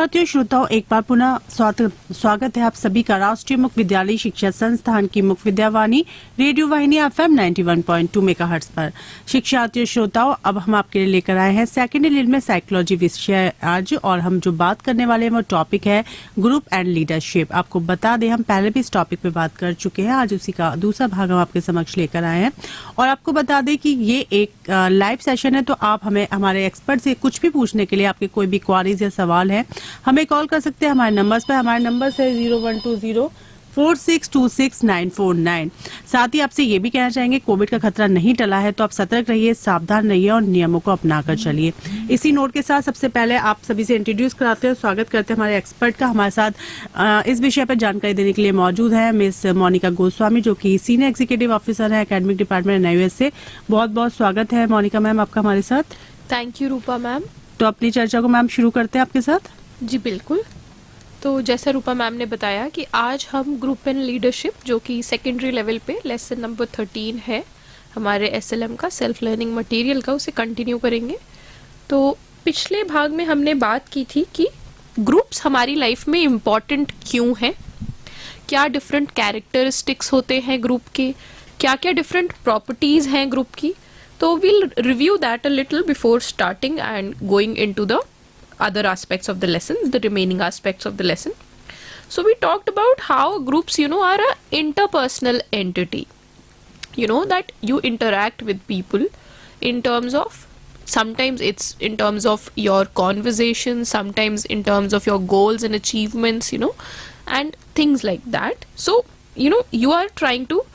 साथियों, श्रोताओं, एक बार पुनः स्वागत है आप सभी का राष्ट्रीय मुक्त विद्यालय शिक्षा संस्थान की मुक्त विद्यावाणी रेडियो वाहिनी FM 91.2 मेगाहर्ट्ज पर। शिक्षार्थियों, श्रोताओं, अब हम आपके लिए लेकर आए हैं सेकेंड ईयर में साइकोलॉजी विषय आज, और हम जो बात करने वाले हैं वो टॉपिक है ग्रुप एंड लीडरशिप। आपको बता दें, हम पहले भी इस टॉपिक पे बात कर चुके हैं, आज उसी का दूसरा भाग हम आपके समक्ष लेकर आए हैं। और आपको बता दें कि ये एक लाइव सेशन है, तो आप हमें हमारे एक्सपर्ट से कुछ भी पूछने के लिए, आपके कोई भी क्वारीज या सवाल है, हमें कॉल कर सकते हैं हमारे नंबर्स पर। हमारे नंबर है 012046269949। साथ ही आपसे ये भी कहना चाहेंगे, कोविड का खतरा नहीं टला है, तो आप सतर्क रहिए, सावधान रहिए और नियमों को अपनाकर चलिए। इसी नोट के साथ सबसे पहले आप सभी से इंट्रोड्यूस कराते हैं, स्वागत करते हैं हमारे एक्सपर्ट का। हमारे साथ इस विषय पर जानकारी देने के लिए मौजूद है मिस मोनिका गोस्वामी, जो कि सीनियर एग्जीक्यूटिव ऑफिसर है एकेडमिक डिपार्टमेंट NIUS से। बहुत बहुत स्वागत है मोनिका मैम आपका हमारे साथ। Thank you Rupa ma'am. तो अपनी चर्चा को मैम शुरू करते हैं आपके साथ। जी बिल्कुल। तो जैसा रूपा मैम ने बताया कि आज हम ग्रुप एंड लीडरशिप, जो कि सेकेंडरी लेवल पे लेसन नंबर 13 है हमारे SLM का, सेल्फ लर्निंग मटेरियल का, उसे कंटिन्यू करेंगे। तो पिछले भाग में हमने बात की थी कि ग्रुप्स हमारी लाइफ में इम्पॉर्टेंट क्यों हैं, क्या डिफरेंट कैरेक्टरिस्टिक्स होते हैं ग्रुप के, क्या क्या डिफरेंट प्रॉपर्टीज हैं ग्रुप की। तो we'll review that a little before starting and going into the other aspects of the lesson, the remaining aspects of the lesson. So we talked about how groups, are a interpersonal entity. That you interact with people in terms of, sometimes it's in terms of your conversation, sometimes in terms of your goals and achievements, and things like that. So, you are trying to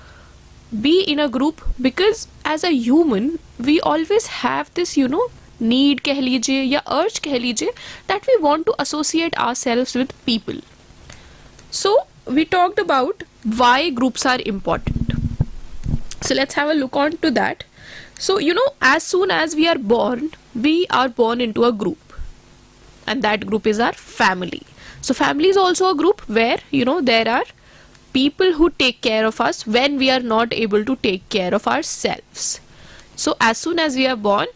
be in a group because as a human we always have this need कह लीजिए या urge कह लीजिए that we want to associate ourselves with people. So we talked about why groups are important. So let's have a look on to that. So as soon as we are born into a group, and that group is our family. So family is also a group where there are people who take care of us when we are not able to take care of ourselves. So as soon as we are born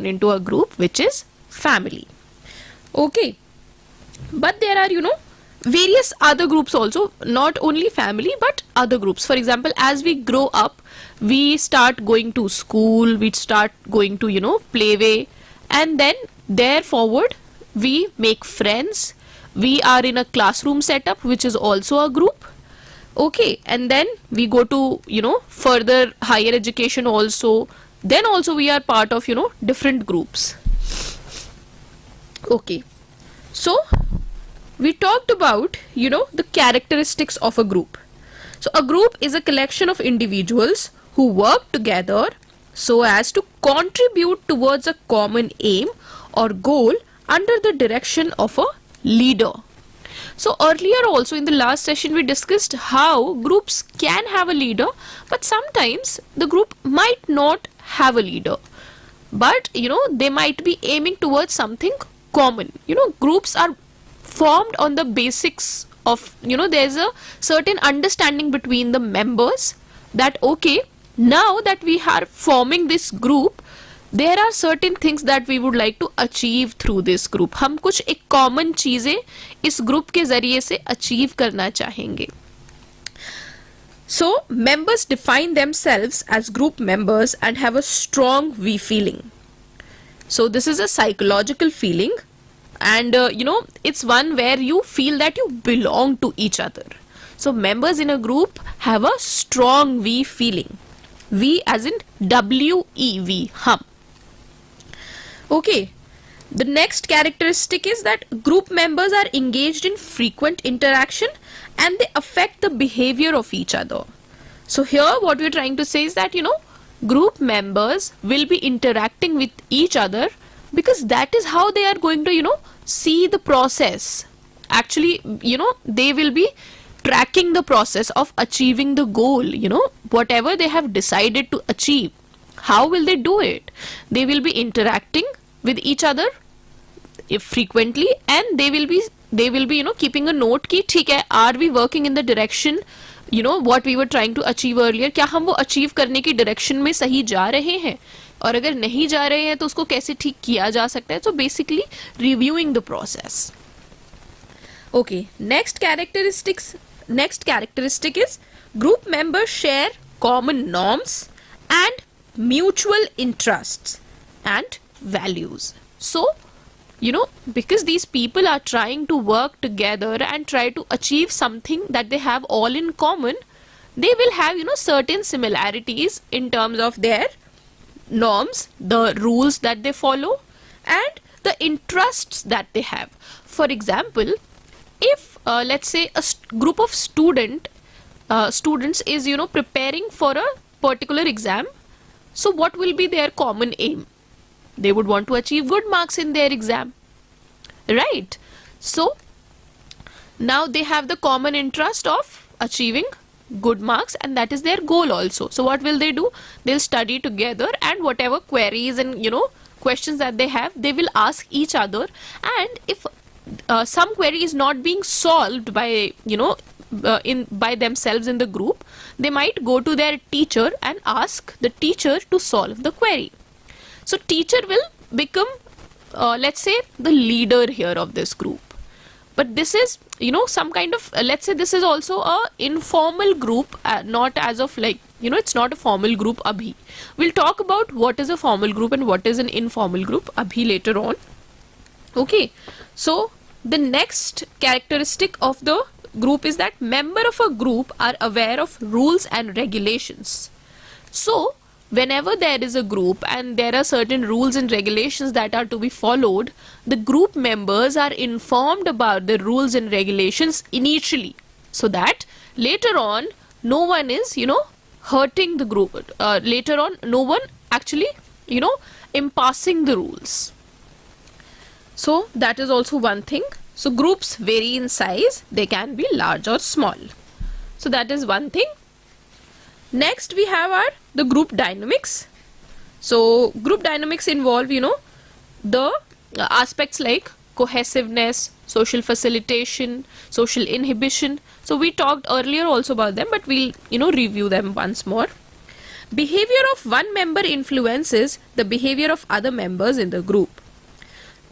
into a group which is family. Okay. But there are, various other groups also, not only family but other groups. For example, as we grow up, we start going to school, we start going to, play way, and then there forward we make friends. We are in a classroom setup which is also a group. Okay, and then we go to further higher education also, then also we are part of different groups. Okay, so we talked about the characteristics of a group. So a group is a collection of individuals who work together so as to contribute towards a common aim or goal under the direction of a leader. So earlier also in the last session we discussed how groups can have a leader, but sometimes the group might not have a leader, but they might be aiming towards something common. Groups are formed on the basics of there's a certain understanding between the members that okay, now that we are forming this group, there are certain things that we would like to achieve through this group. हम कुछ एक common चीजें इस group के जरिए से achieve करना चाहेंगे. So members define themselves as group members and have a strong we feeling. So this is a psychological feeling, and it's one where you feel that you belong to each other. So members in a group have a strong we feeling. We as in WEV, hum. Okay, the next characteristic is that group members are engaged in frequent interaction and they affect the behavior of each other. So here what we're trying to say is that group members will be interacting with each other because that is how they are going to see the process. Actually they will be tracking the process of achieving the goal, whatever they have decided to achieve. How will they do it? They will be interacting with each other frequently, and they will be keeping a note कि ठीक है, are we working in the direction what we were trying to achieve earlier? क्या हम वो achieve करने की direction में सही जा रहे हैं, और अगर नहीं जा रहे हैं तो उसको कैसे ठीक किया जा सकता है. So basically reviewing the process. Okay, next characteristic is group members share common norms and mutual interests and values. So, because these people are trying to work together and try to achieve something that they have all in common, they will have, certain similarities in terms of their norms, the rules that they follow, and the interests that they have. For example, if let's say a group of students is preparing for a particular exam, so what will be their common aim? They would want to achieve good marks in their exam, right? So now they have the common interest of achieving good marks, and that is their goal also. So what will they do? They'll study together, and whatever queries and questions that they have, they will ask each other. And if some query is not being solved by by themselves in the group, they might go to their teacher and ask the teacher to solve the query. So teacher will become let's say the leader here of this group. But this is some kind of let's say this is also a informal group, not as of like it's not a formal group abhi. We'll talk about what is a formal group and what is an informal group abhi later on. Okay, so the next characteristic of the group is that member of a group are aware of rules and regulations. So whenever there is a group and there are certain rules and regulations that are to be followed, the group members are informed about the rules and regulations initially, so that later on no one is hurting the group. Later on no one actually impassing the rules. So that is also one thing. So groups vary in size, they can be large or small. So that is one thing. Next we have the group dynamics. So group dynamics involve the aspects like cohesiveness, social facilitation, social inhibition. So we talked earlier also about them, but we'll review them once more. Behavior of one member influences the behavior of other members in the group.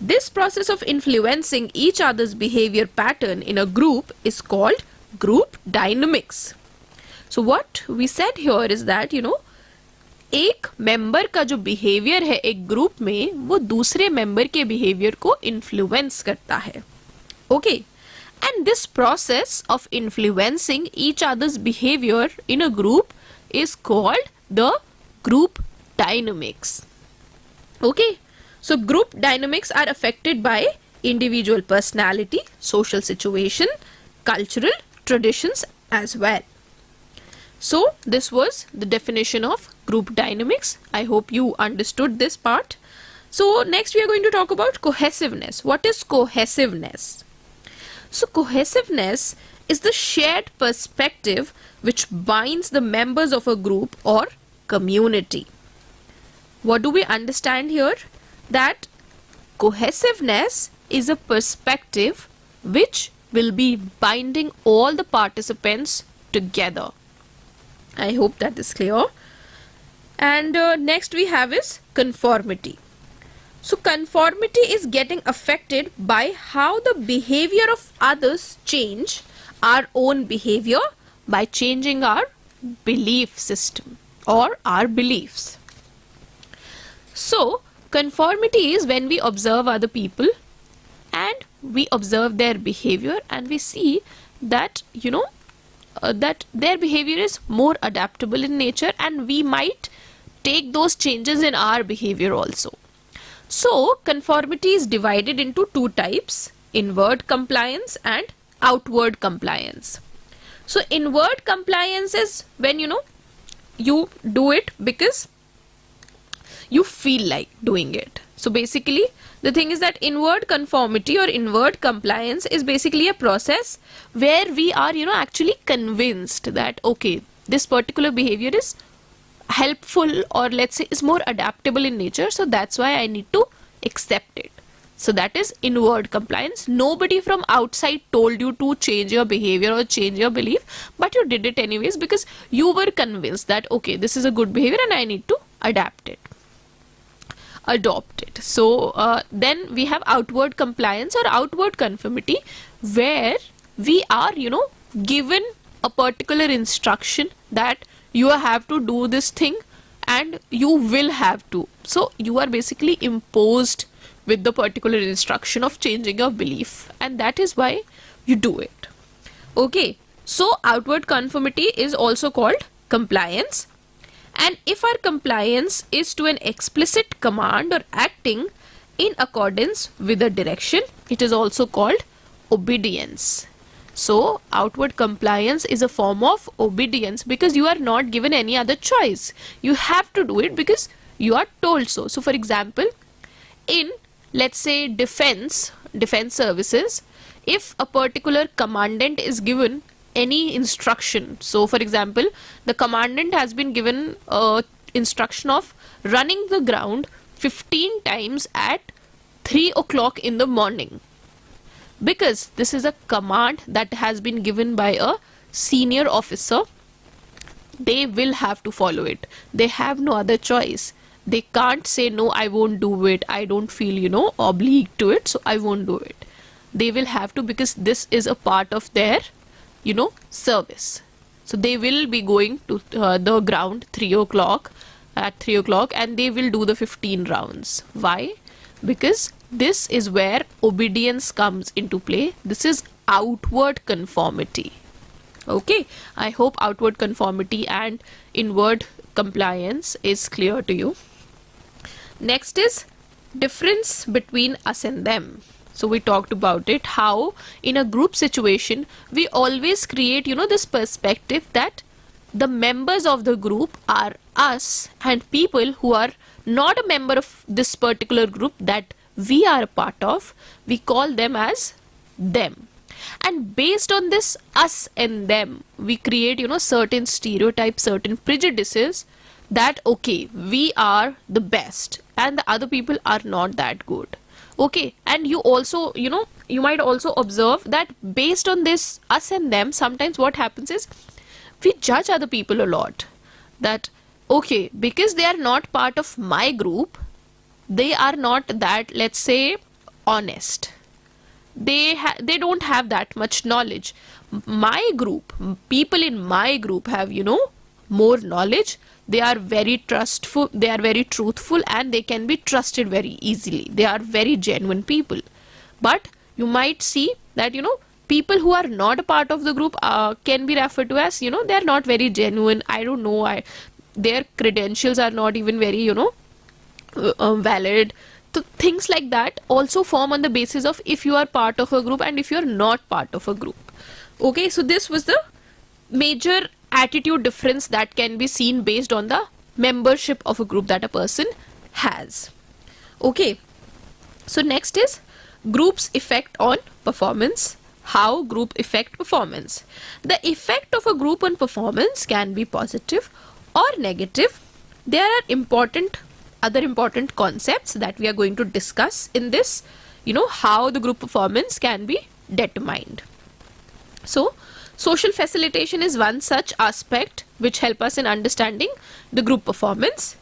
This process of influencing each other's behavior pattern in a group is called group dynamics. So what we said here is that एक member का जो behaviour है एक group में, वो दूसरे member के behaviour को इन्फ्लुएंस करता है. Okay, and this process of influencing each others behaviour in a group is called the group dynamics. Okay, so group dynamics are affected by individual personality, social situation, cultural traditions as well. So this was the definition of group dynamics. I hope you understood this part. So next we are going to talk about cohesiveness. What is cohesiveness? So cohesiveness is the shared perspective which binds the members of a group or community. What do we understand here? That cohesiveness is a perspective which will be binding all the participants together. I hope that is clear. And next we have is conformity. So conformity is getting affected by how the behavior of others change our own behavior by changing our belief system or our beliefs. So conformity is when we observe other people and we observe their behavior and we see that that their behavior is more adaptable in nature, and we might take those changes in our behavior also. So conformity is divided into two types: inward compliance and outward compliance. So inward compliance is when you do it because you feel like doing it. So basically the thing is that inward conformity or inward compliance is basically a process where we are actually convinced that okay, this particular behavior is helpful, or let's say is more adaptable in nature, so that's why I need to accept it. So that is inward compliance. Nobody from outside told you to change your behavior or change your belief, but you did it anyways because you were convinced that okay, this is a good behavior and I need to adapt it. adopt it. So then we have outward compliance or outward conformity, where we are, given a particular instruction that you have to do this thing and you will have to. So you are basically imposed with the particular instruction of changing your belief, and that is why you do it. Okay, so outward conformity is also called compliance. And if our compliance is to an explicit command or acting in accordance with a direction, it is also called obedience. So outward compliance is a form of obedience because you are not given any other choice. You have to do it because you are told so. So for example, in, let's say, defense services, if a particular commandant is given any instruction, so for example, the commandant has been given instruction of running the ground 15 times at 3 o'clock in the morning, because this is a command that has been given by a senior officer, they will have to follow it. They have no other choice. They can't say, no, I won't do it, I don't feel, obliged to it, so I won't do it. They will have to, because this is a part of their service. So they will be going to the ground at 3 o'clock, and they will do the 15 rounds. Why? Because this is where obedience comes into play. This is outward conformity. Okay, I hope outward conformity and inward compliance is clear to you. Next is difference between us and them. So we talked about it, how in a group situation we always create this perspective that the members of the group are us, and people who are not a member of this particular group that we are a part of, we call them as them. And based on this us and them, we create certain stereotypes, certain prejudices that okay, we are the best and the other people are not that good. Okay, and you also, you might also observe that based on this us and them, sometimes what happens is we judge other people a lot. That, okay, because they are not part of my group, they are not that, let's say, honest. They don't have that much knowledge. My group, people in my group have, more knowledge. They are very trustful, they are very truthful, and they can be trusted very easily. They are very genuine people. But you might see that, people who are not a part of the group can be referred to as, they are not very genuine. I don't know, their credentials are not even very, valid. So things like that also form on the basis of if you are part of a group and if you are not part of a group. Okay, so this was the major attitude difference that can be seen based on the membership of a group that a person has. Okay, so next is group's effect on performance. How group affect performance. The effect of a group on performance can be positive or negative. There are other important concepts that we are going to discuss in this, how the group performance can be determined. So social facilitation is one such aspect which help us in understanding the group performance.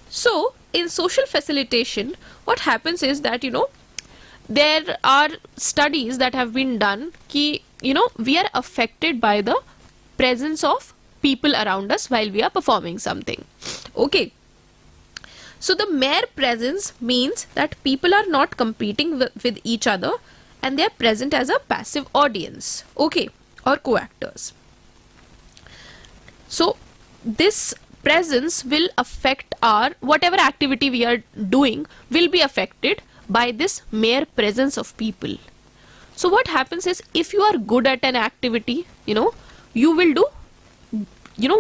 So in social facilitation, what happens is that, there are studies that have been done we are affected by the presence of people around us while we are performing something. Okay. So the mere presence means that people are not competing with each other and they are present as a passive audience. Okay. Or co-actors. So this presence will affect our whatever activity we are doing will be affected by this mere presence of people. So what happens is if you are good at an activity, you will do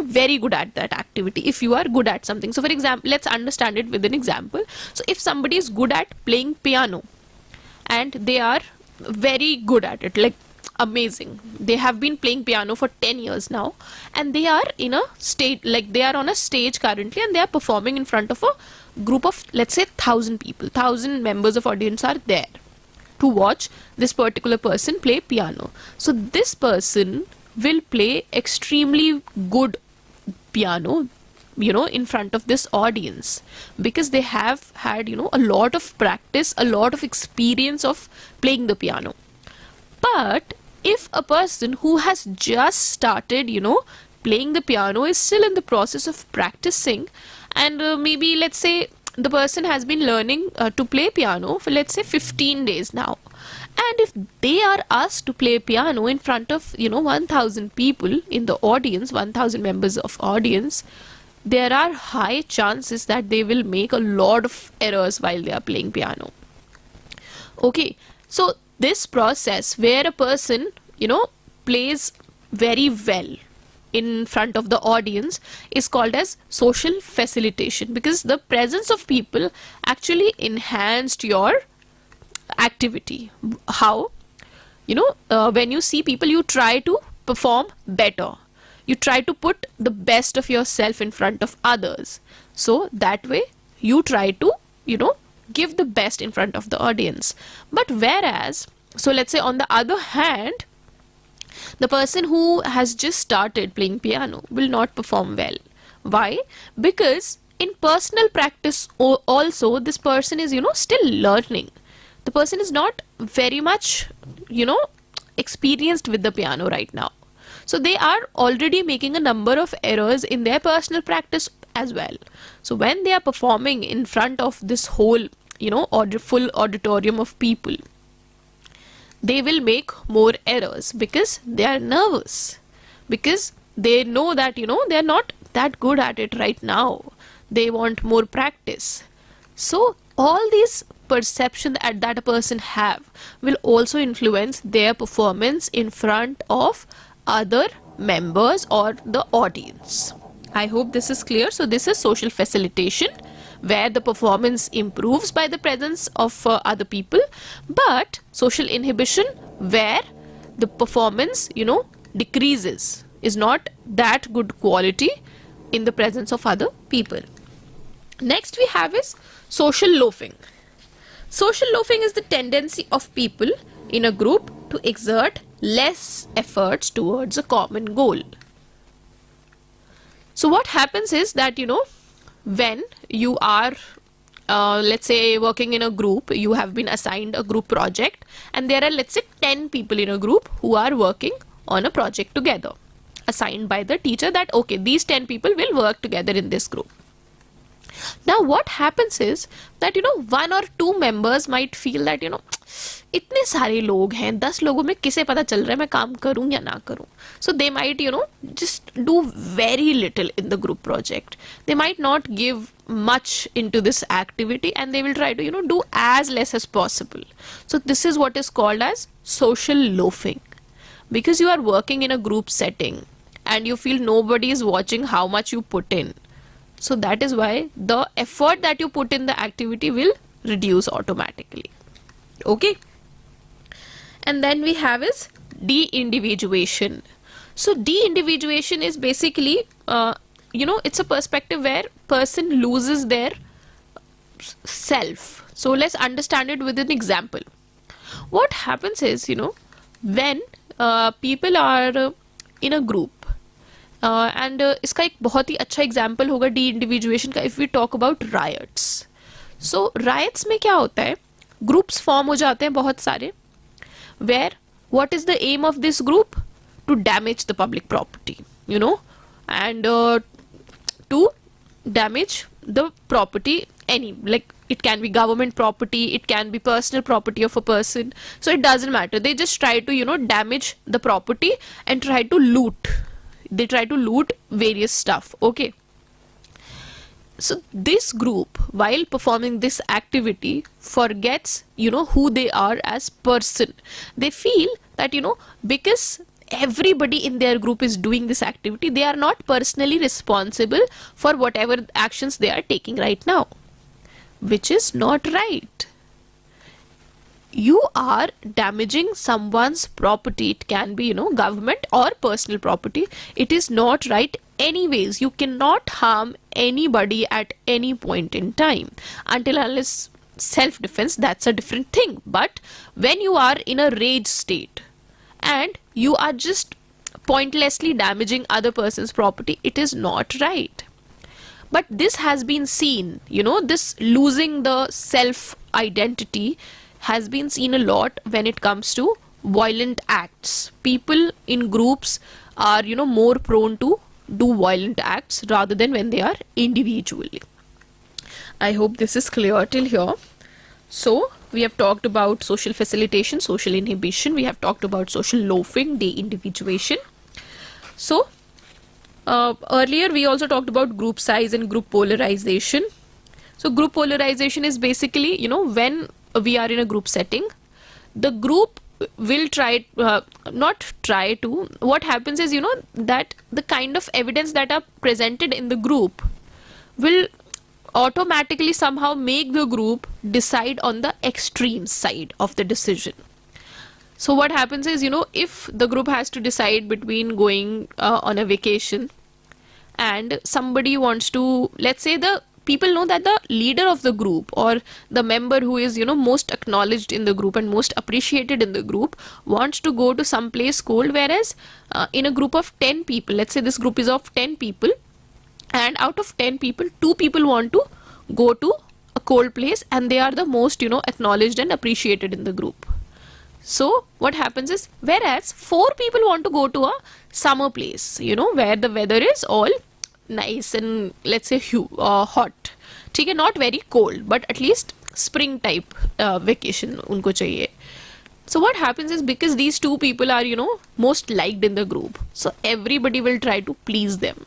very good at that activity if you are good at something. So for example, let's understand it with an example. So if somebody is good at playing piano and they are very good at it, like amazing, they have been playing piano for 10 years now and they are in a stage, like they are on a stage currently and they are performing in front of a group of, let's say, 1,000 people, 1,000 members of audience are there to watch this particular person play piano. So this person will play extremely good piano, in front of this audience, because they have had, a lot of practice, a lot of experience of playing the piano. But if a person who has just started, playing the piano, is still in the process of practicing, and maybe let's say the person has been learning to play piano for, let's say, 15 days now, and if they are asked to play piano in front of 1000 people in the audience, 1000 members of audience, there are high chances that they will make a lot of errors while they are playing piano. Okay, so this process where a person plays very well in front of the audience is called as social facilitation, because the presence of people actually enhanced your activity. How? When you see people, you try to perform better, you try to put the best of yourself in front of others, so that way you try to give the best in front of the audience. But whereas, so let's say on the other hand, the person who has just started playing piano will not perform well. Why? Because in personal practice also, this person is still learning. The person is not very much experienced with the piano right now, so they are already making a number of errors in their personal practice as well. So when they are performing in front of this whole full auditorium of people, they will make more errors because they are nervous, because they know that they are not that good at it right now, they want more practice. So all these perception that a person have will also influence their performance in front of other members or the audience. I hope this is clear. So this is social facilitation, where the performance improves by the presence of other people, but social inhibition, where the performance decreases, is not that good quality in the presence of other people. Next we have is social loafing. Social loafing is the tendency of people in a group to exert less efforts towards a common goal. So what happens is that when you are let's say working in a group, you have been assigned a group project, and there are, let's say, 10 people in a group who are working on a project together, assigned by the teacher that okay, these 10 people will work together in this group. Now what happens is that one or two members might feel that इतने सारे लोग हैं, 10 लोगों में किसे पता चल रहा है मैं काम करूं या ना करूं. So they might just do very little in the group project. They might not give much into this activity, and they will try to do as less as possible. So this is what is called as social loafing, because you are working in a group setting and you feel nobody is watching how much you put in. So that is why the effort that you put in the activity will reduce automatically. Okay. And then we have is de-individuation. So de-individuation is basically, it's a perspective where person loses their self. So let's understand it with an example. What happens is, when people are in a group, and इसका एक बहुत ही अच्छा example होगा de-individuation का, if we talk about riots. So riots में क्या होता है, groups form हो जाते हैं बहुत सारे, where what is the aim of this group? To damage the public property, and to damage the property, like it can be government property, it can be personal property of a person, so it doesn't matter. They just try to damage the property and try to loot. They try to loot various stuff. Okay. So this group, while performing this activity, forgets, who they are as person. They feel that, because everybody in their group is doing this activity, they are not personally responsible for whatever actions they are taking right now, which is not right. You are damaging someone's property. It can be, government or personal property. It is not right anyways. You cannot harm anybody at any point in time. Until unless self-defense, that's a different thing. But when you are in a rage state and you are just pointlessly damaging other person's property, it is not right. But this has been seen, this losing the self identity has been seen a lot when it comes to violent acts. People in groups are, more prone to do violent acts rather than when they are individually. I hope this is clear till here. So, we have talked about social facilitation, social inhibition. We have talked about social loafing, de-individuation. So, earlier we also talked about group size and group polarization. So, group polarization is basically, when we are in a group setting, the group will what happens is, that the kind of evidence that are presented in the group will automatically somehow make the group decide on the extreme side of the decision. So what happens is, if the group has to decide between going on a vacation and somebody wants to, let's say the people know that the leader of the group or the member who is, most acknowledged in the group and most appreciated in the group wants to go to some place cold, whereas in a group of 10 people, let's say this group is of 10 people, and out of 10 people, 2 people want to go to a cold place and they are the most, acknowledged and appreciated in the group. So what happens is, whereas 4 people want to go to a summer place, where the weather is all nice and let's say hot. ठीक है, not very cold, but at least spring type vacation उनको चाहिए. So what happens is, because these 2 people are, most liked in the group, so everybody will try to please them.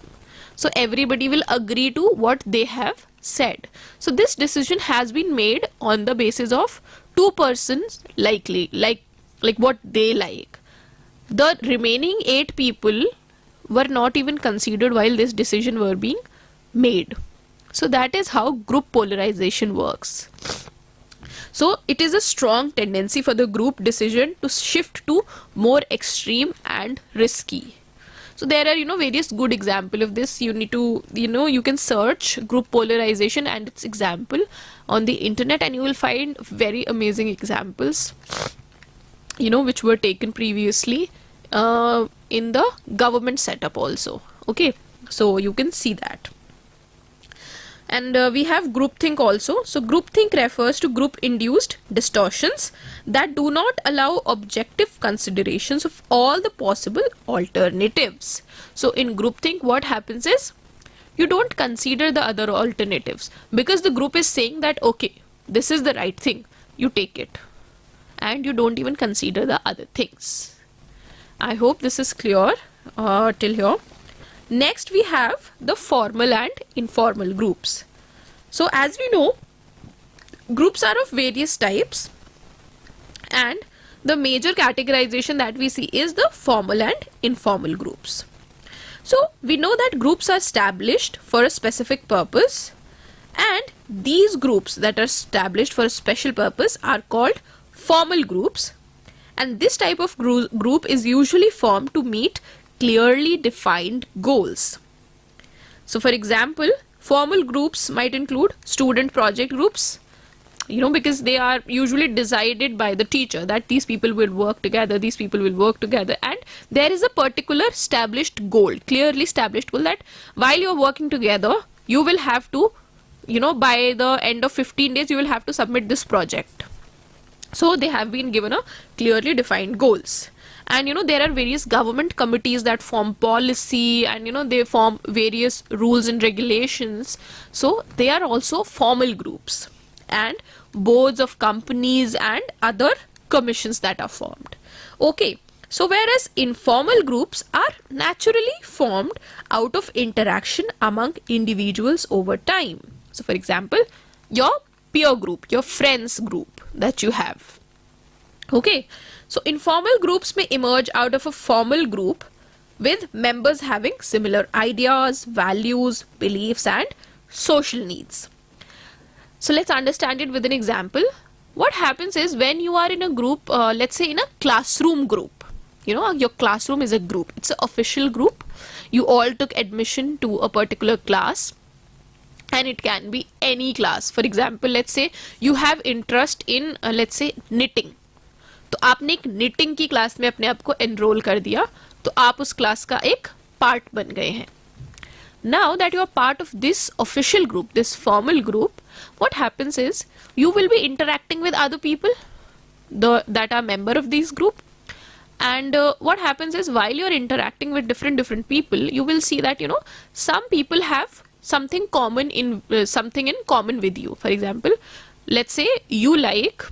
So everybody will agree to what they have said. So this decision has been made on the basis of 2 persons like what they like. The remaining 8 people were not even considered while this decision were being made. So that is how group polarization works. So it is a strong tendency for the group decision to shift to more extreme and risky. So there are, various good example of this. You need to, you can search group polarization and its example on the internet and you will find very amazing examples, which were taken previously in the government setup also. Okay, so you can see that. And we have groupthink also. So groupthink refers to group-induced distortions that do not allow objective considerations of all the possible alternatives. So in groupthink, what happens is, you don't consider the other alternatives because the group is saying that, okay, this is the right thing, you take it. And you don't even consider the other things. I hope this is clear till here. Next we have the formal and informal groups. So as we know, groups are of various types and the major categorization that we see is the formal and informal groups. So we know that groups are established for a specific purpose and these groups that are established for a special purpose are called formal groups, and this type of group is usually formed to meet clearly defined goals. So for example, formal groups might include student project groups, because they are usually decided by the teacher that these people will work together, and there is a particular established goal, clearly established goal, that while you're working together, you will have to, by the end of 15 days, you will have to submit this project. So they have been given a clearly defined goals. And there are various government committees that form policy and they form various rules and regulations. So they are also formal groups, and boards of companies and other commissions that are formed. Okay, so whereas informal groups are naturally formed out of interaction among individuals over time. So for example, your peer group, your friends group that you have. Okay, so informal groups may emerge out of a formal group with members having similar ideas, values, beliefs and social needs. So let's understand it with an example. What happens is, when you are in a group, let's say in a classroom group, your classroom is a group, it's an official group. You all took admission to a particular class. And it can be any class. For example, let's say you have interest in let's say knitting. तो आपने एक knitting की class में अपने आप को enroll कर दिया, तो आप उस क्लास का एक पार्ट बन गए हैं. Now that you are part of this official group, this formal group, what happens is you will be interacting with other people that are member of this group. And what happens is while you're interacting with different people, you will see that, some people have something in common with you. For example, let's say you like,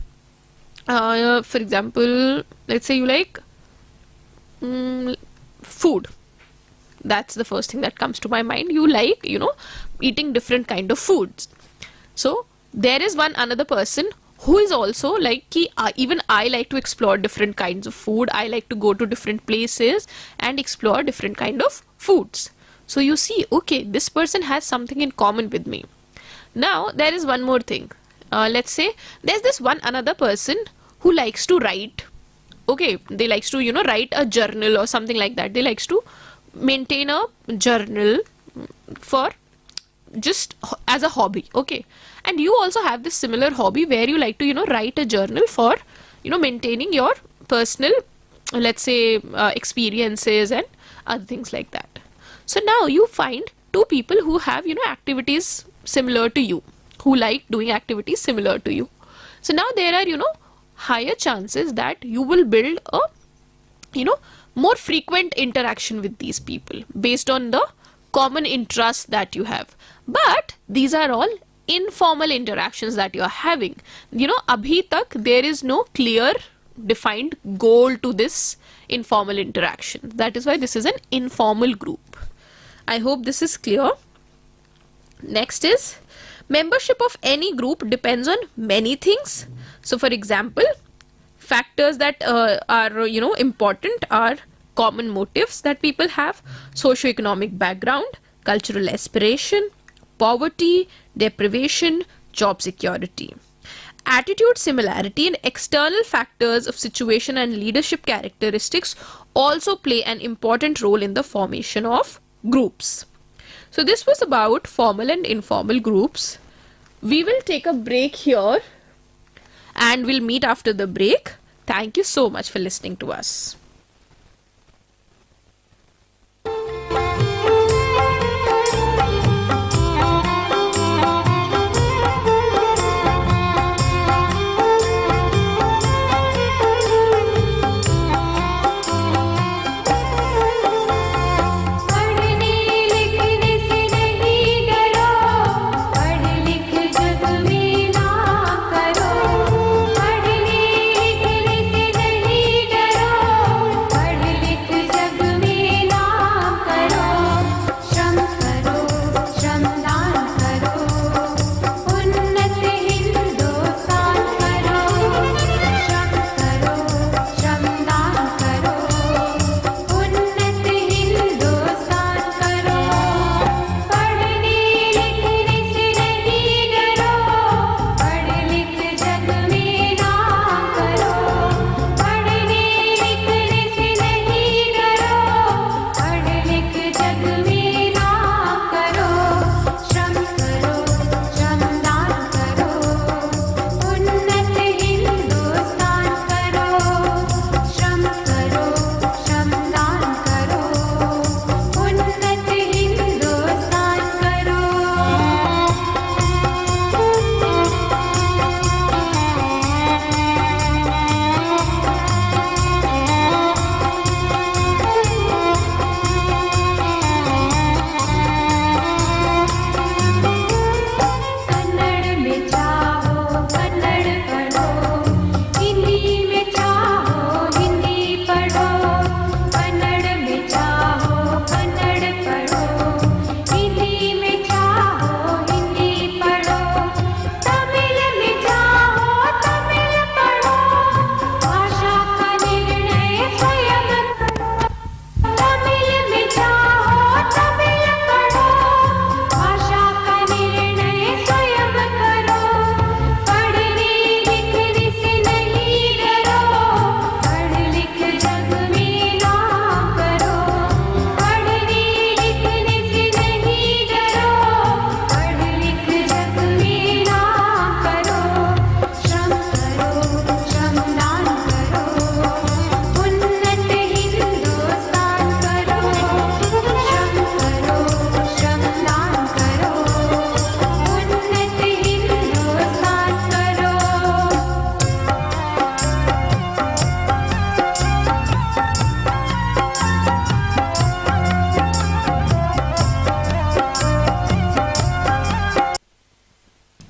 food. That's the first thing that comes to my mind. You like, eating different kind of foods. So there is another person who is also like, even I like to explore different kinds of food. I like to go to different places and explore different kind of foods. So you see, okay, this person has something in common with me. Now there is one more thing. Let's say there's this another person who likes to write. Okay, they likes to, write a journal or something like that. They likes to maintain a journal for just as a hobby. Okay, and you also have this similar hobby where you like to, write a journal for, maintaining your personal, let's say, experiences and other things like that. So now you find two people who have, activities similar to you, who like doing activities similar to you. So now there are, higher chances that you will build a, more frequent interaction with these people based on the common interests that you have. But these are all informal interactions that you are having. Abhi tak there is no clear defined goal to this informal interaction. That is why this is an informal group. I hope this is clear. Next is, membership of any group depends on many things. So for example, factors that are important are common motives that people have, socioeconomic background, cultural aspiration, poverty, deprivation, job security. Attitude similarity and external factors of situation and leadership characteristics also play an important role in the formation of groups. So this was about formal and informal groups. We will take a break here and we'll meet after the break. Thank you so much for listening to us. पढ़ने लिखने से नहीं डरो,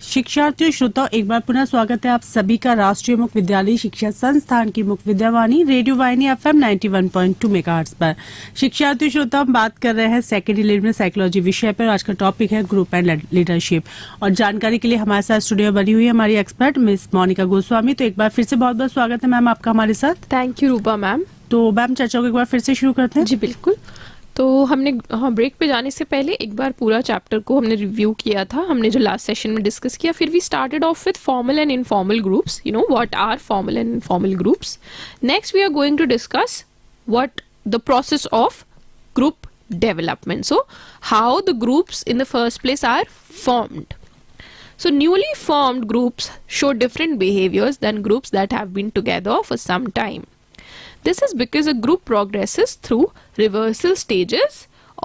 शिक्षार्थियों श्रोताओं, एक बार पुनः स्वागत है आप सभी का राष्ट्रीय मुक्त विद्यालय शिक्षा संस्थान की मुक्त विद्यावाणी रेडियो वाहिनी FM 91.2 मेगाहर्ट्ज पर। शिक्षार्थियों श्रोताओं, हम बात कर रहे हैं सेकेंडरी लेवल में साइकोलॉजी विषय पर। आज का टॉपिक है ग्रुप एंड लीडरशिप, और जानकारी के लिए हमारे साथ स्टूडियो बनी हुई है हमारी एक्सपर्ट मिस मोनिका गोस्वामी। तो एक बार फिर से बहुत बहुत स्वागत है मैम आपका हमारे साथ। Thank you Rupa ma'am. तो मैम चर्चा को एक बार फिर से शुरू करते हैं। जी बिल्कुल। तो हमने ब्रेक पे जाने से पहले एक बार पूरा चैप्टर को हमने रिव्यू किया था, हमने जो लास्ट सेशन में डिस्कस किया। फिर we started off with formal and informal groups, you know what are formal and informal groups. Next we are going to discuss what the process of group development, so how the groups in the first place are formed. So newly formed groups show different behaviors than groups that have been together for some time. This is because a group progresses through reversal stages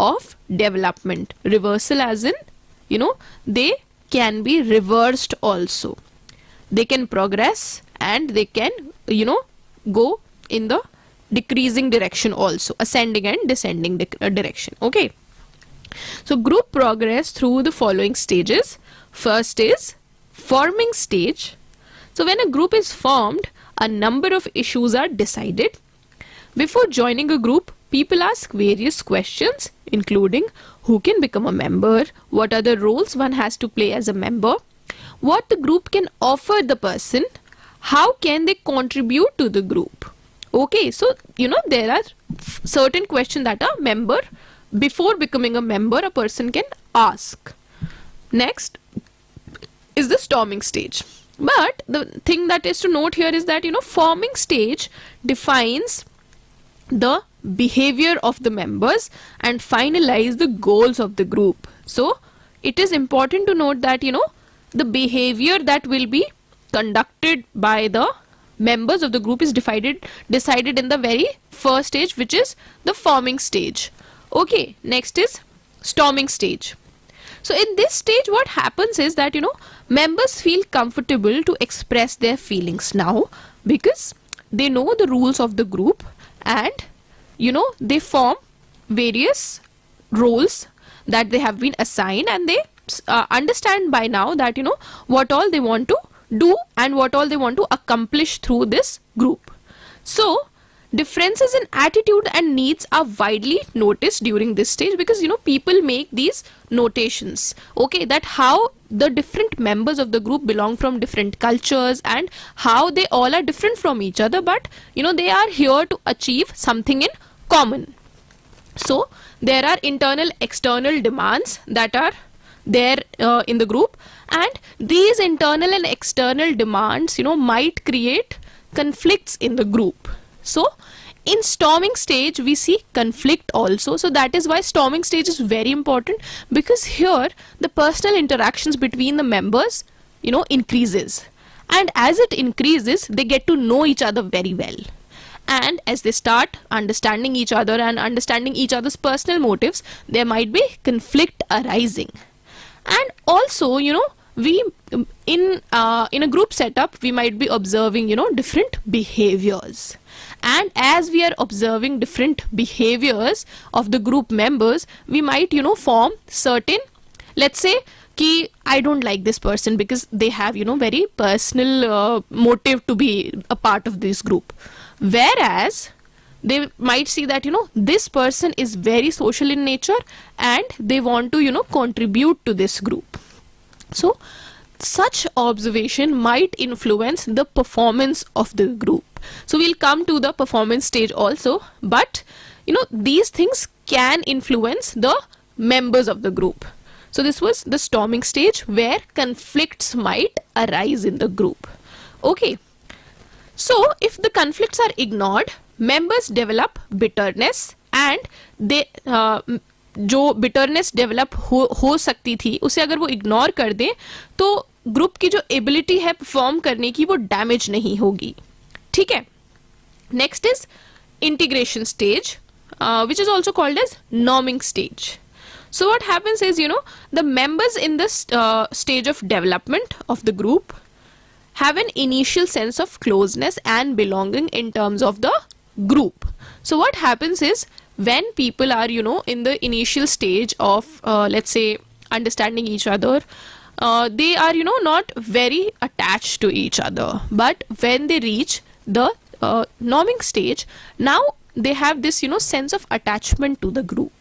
of development. Reversal as in, you know, they can be reversed also. They can progress and they can, you know, go in the decreasing direction also, ascending and descending direction. Okay. So group progress through the following stages. First is forming stage. So when a group is formed, a number of issues are decided. Before joining a group, people ask various questions, including who can become a member, what are the roles one has to play as a member, what the group can offer the person, how can they contribute to the group. Okay, so you know there are certain questions that a member, before becoming a member, a person can ask. Next is the storming stage. But the thing that is to note here is that, you know, forming stage defines the behavior of the members and finalize the goals of the group. So it is important to note that, you know, the behavior that will be conducted by the members of the group is decided in the very first stage, which is the forming stage. Okay, next is storming stage. So in this stage what happens is that, you know, members feel comfortable to express their feelings now because they know the rules of the group, and you know they form various roles that they have been assigned, and they understand by now that, you know, what all they want to do and what all they want to accomplish through this group. So differences in attitude and needs are widely noticed during this stage because, you know, people make these notations, okay, that how the different members of the group belong from different cultures and how they all are different from each other, but you know they are here to achieve something in common. So there are internal external demands that are there in the group, and these internal and external demands, you know, might create conflicts in the group. So in storming stage we see conflict also. So that is why storming stage is very important, because here the personal interactions between the members, you know, increases, and as it increases they get to know each other very well, and as they start understanding each other and understanding each other's personal motives, there might be conflict arising. And also, you know, we in a group setup we might be observing, you know, different behaviors, and as we are observing different behaviors of the group members, we might, you know, form certain, let's say ki I don't like this person because they have, you know, very personal motive to be a part of this group, whereas they might see that, you know, this person is very social in nature and they want to, you know, contribute to this group. So such observation might influence the performance of the group. So we'll come to the performance stage also, but you know these things can influence the members of the group. So this was the storming stage where conflicts might arise in the group. Okay, so if the conflicts are ignored, members develop bitterness, and they जो bitterness develop हो सकती थी उसे अगर वो ignore कर दें तो ग्रुप की जो एबिलिटी है परफॉर्म करने की वो डैमेज नहीं होगी. ठीक है. Next is integration stage, which is also called as norming stage. So what happens is, you know, the members in this stage of development of the group have an initial sense of closeness and belonging in terms of the group. So what happens is, when people are, you know, in the initial stage of let's say understanding each other, they are, not very attached to each other. But when they reach the norming stage, now they have this, sense of attachment to the group.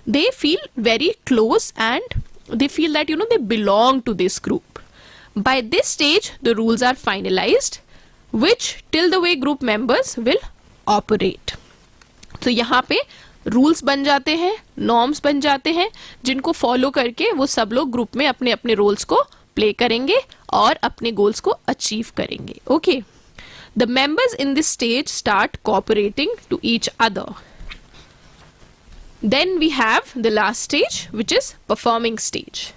They feel very close and they feel that, they belong to this group. By this stage, the rules are finalized, which till the way group members will operate. तो यहाँ पे rules बन जाते हैं, norms बन जाते हैं, जिनको फॉलो करके वो सब लोग ग्रुप में अपने अपने रोल्स को प्ले करेंगे और अपने गोल्स को अचीव करेंगे. Okay, the members in this stage start cooperating to each other. Then we have the last stage, which is performing stage.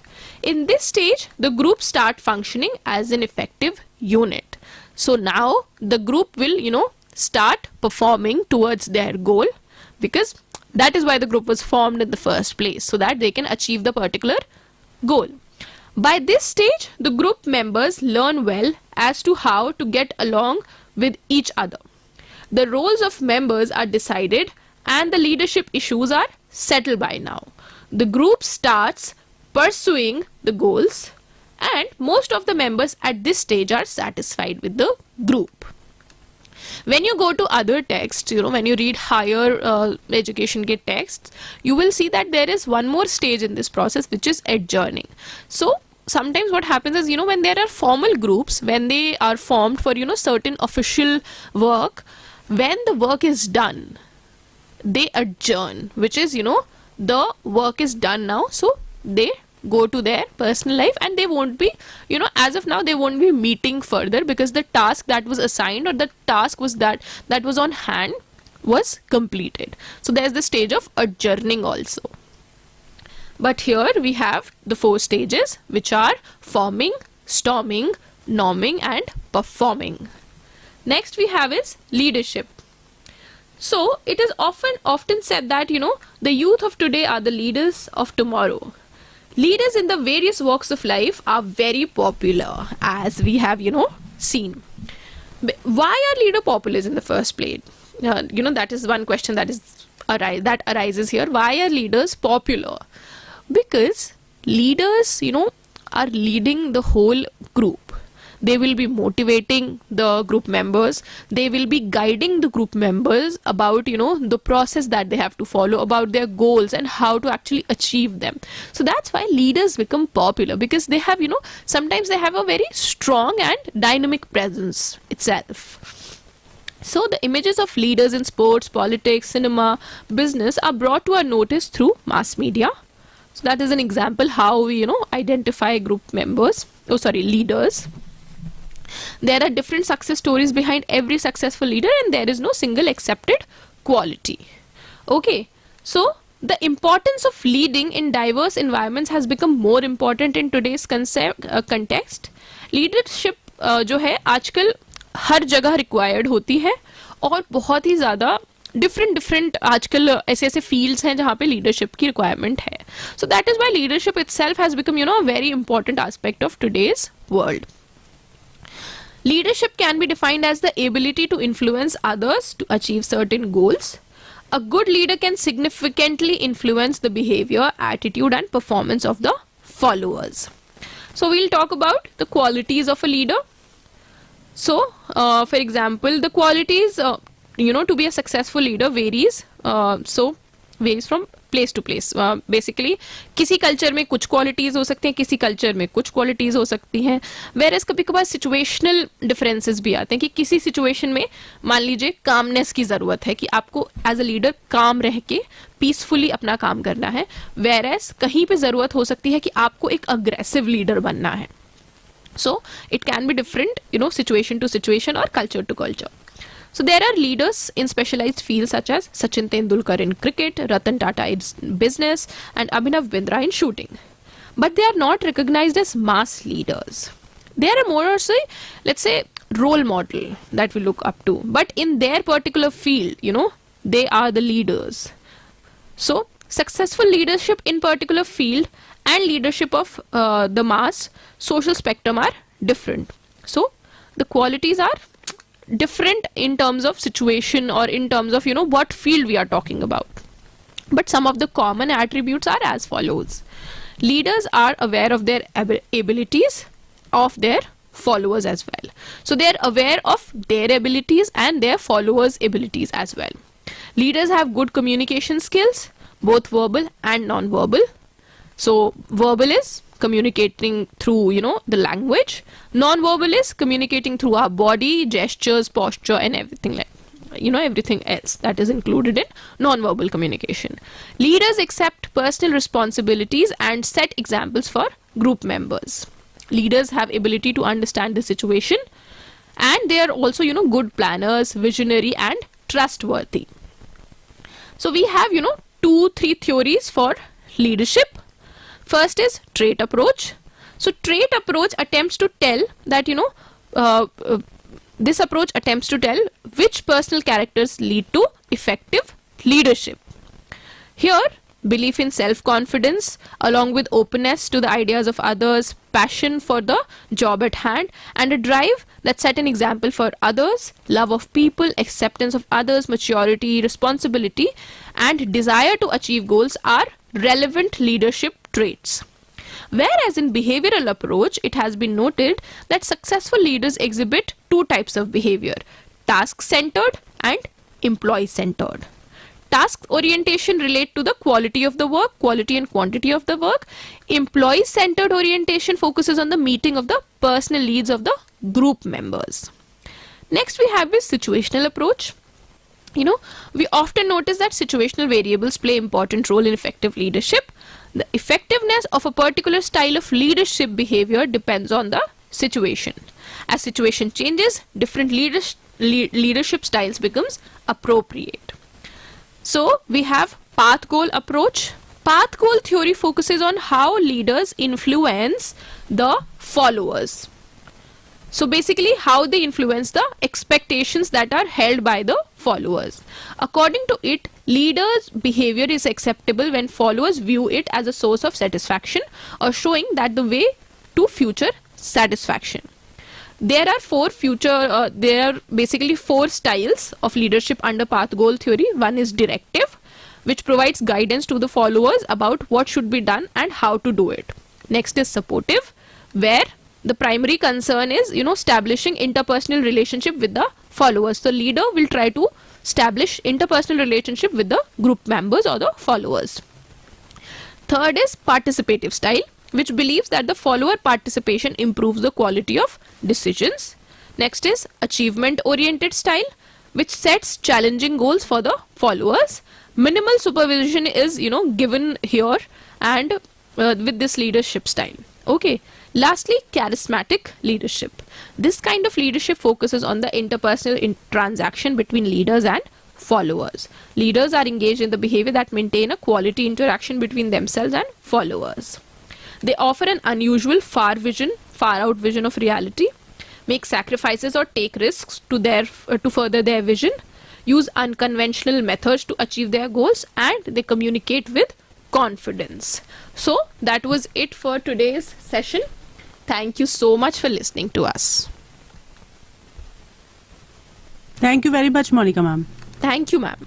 In this stage, the group start functioning as an effective unit. So now the group will, start performing towards their goal, because that is why the group was formed in the first place, so that they can achieve the particular goal. By this stage, the group members learn well as to how to get along with each other. The roles of members are decided and the leadership issues are settled by now. The group starts pursuing the goals, and most of the members at this stage are satisfied with the group. When you go to other texts, when you read higher education ke texts, you will see that there is one more stage in this process, which is adjourning. So sometimes what happens is, when there are formal groups, when they are formed for, certain official work, when the work is done, they adjourn, which is, the work is done now, so they go to their personal life, and they won't be, as of now, they won't be meeting further, because the task that was assigned, or the task was that was on hand, was completed. So there's the stage of adjourning also. But here we have the 4 stages, which are forming, storming, norming, and performing. Next we have is leadership. So it is often said that, the youth of today are the leaders of tomorrow. Leaders in the various walks of life are very popular, as we have, seen. Why are leaders popular in the first place? That is one question that arises here. Why are leaders popular? Because leaders, are leading the whole group. They will be motivating the group members. They will be guiding the group members about, the process that they have to follow, about their goals and how to actually achieve them. So that's why leaders become popular, because they have, sometimes they have a very strong and dynamic presence itself. So the images of leaders in sports, politics, cinema, business are brought to our notice through mass media. So that is an example how we, identify group members, leaders. There are different success stories behind every successful leader, and there is no single accepted quality. Okay, so the importance of leading in diverse environments has become more important in today's context. Leadership जो है आजकल हर जगह required होती है, और बहुत ही ज़्यादा different आजकल ऐसे fields हैं जहाँ पे leadership की requirement है. So that is why leadership itself has become, a very important aspect of today's world. Leadership can be defined as the ability to influence others to achieve certain goals. A good leader can significantly influence the behavior, attitude, and performance of the followers. So we'll talk about the qualities of a leader. So, for example, the qualities, to be a successful leader varies. Varies from place to place. Basically, किसी culture में कुछ qualities हो सकती हैं, किसी culture में कुछ qualities हो सकती हैं. वेरएस कभी कभार सिचुएशनल डिफरेंसेस भी आते हैं कि किसी सिचुएशन में मान लीजिए कामनेस की जरूरत है, कि आपको एज अ लीडर काम रह के पीसफुली अपना काम करना है. वेरएस कहीं पे जरूरत हो सकती है कि आपको एक अग्रेसिव लीडर बनना है. So it can be different, situation to situation और culture to culture. So there are leaders in specialized fields such as Sachin Tendulkar in cricket, Ratan Tata in business, and Abhinav Bindra in shooting. But they are not recognized as mass leaders. They are more or say, let's say, role model that we look up to. But in their particular field, they are the leaders. So successful leadership in particular field and leadership of the mass social spectrum are different. So the qualities are different in terms of situation or in terms of what field we are talking about, but some of the common attributes are as follows. leaders are aware of their abilities of their followers as well. So they are aware of their abilities and their followers' abilities as well. Leaders have good communication skills, both verbal and non-verbal. So verbal is communicating through, the language. Non-verbal is communicating through our body, gestures, posture, and everything everything else that is included in non-verbal communication. Leaders accept personal responsibilities and set examples for group members. Leaders have ability to understand the situation, and they are also, good planners, visionary, and trustworthy. So we have, 2-3 theories for leadership. First is trait approach. So trait approach attempts to tell that, this approach attempts to tell which personal characters lead to effective leadership. Here, belief in self-confidence, along with openness to the ideas of others, passion for the job at hand, and a drive that set an example for others, love of people, acceptance of others, maturity, responsibility, and desire to achieve goals are relevant leadership traits. Whereas in behavioral approach, it has been noted that successful leaders exhibit two types of behavior: task-centered and employee-centered. Task orientation relate to the quality of the work, quality and quantity of the work. Employee-centered orientation focuses on the meeting of the personal needs of the group members. Next, we have this situational approach. We often notice that situational variables play important role in effective leadership. The effectiveness of a particular style of leadership behavior depends on the situation. As situation changes, different leadership styles becomes appropriate. So we have path goal approach. Path goal theory focuses on how leaders influence the followers. So basically how they influence the expectations that are held by the followers. According to it, leaders' behavior is acceptable when followers view it as a source of satisfaction or showing that the way to future satisfaction. There are basically 4 styles of leadership under path goal theory. One is directive, which provides guidance to the followers about what should be done and how to do it. Next is supportive, where the primary concern is, establishing interpersonal relationship with the followers. The leader will try to establish interpersonal relationship with the group members or the followers. Third is participative style, which believes that the follower participation improves the quality of decisions. Next is achievement oriented style, which sets challenging goals for the followers. Minimal supervision is, given here and with this leadership style. Okay. Lastly, charismatic leadership. This kind of leadership focuses on the interpersonal transaction between leaders and followers. Leaders are engaged in the behavior that maintain a quality interaction between themselves and followers. They offer an unusual far out vision of reality, make sacrifices or take risks to further their vision, use unconventional methods to achieve their goals, and they communicate with confidence. So that was it for today's session. Thank you so much for listening to us. Thank you very much, Monica ma'am. Thank you, ma'am.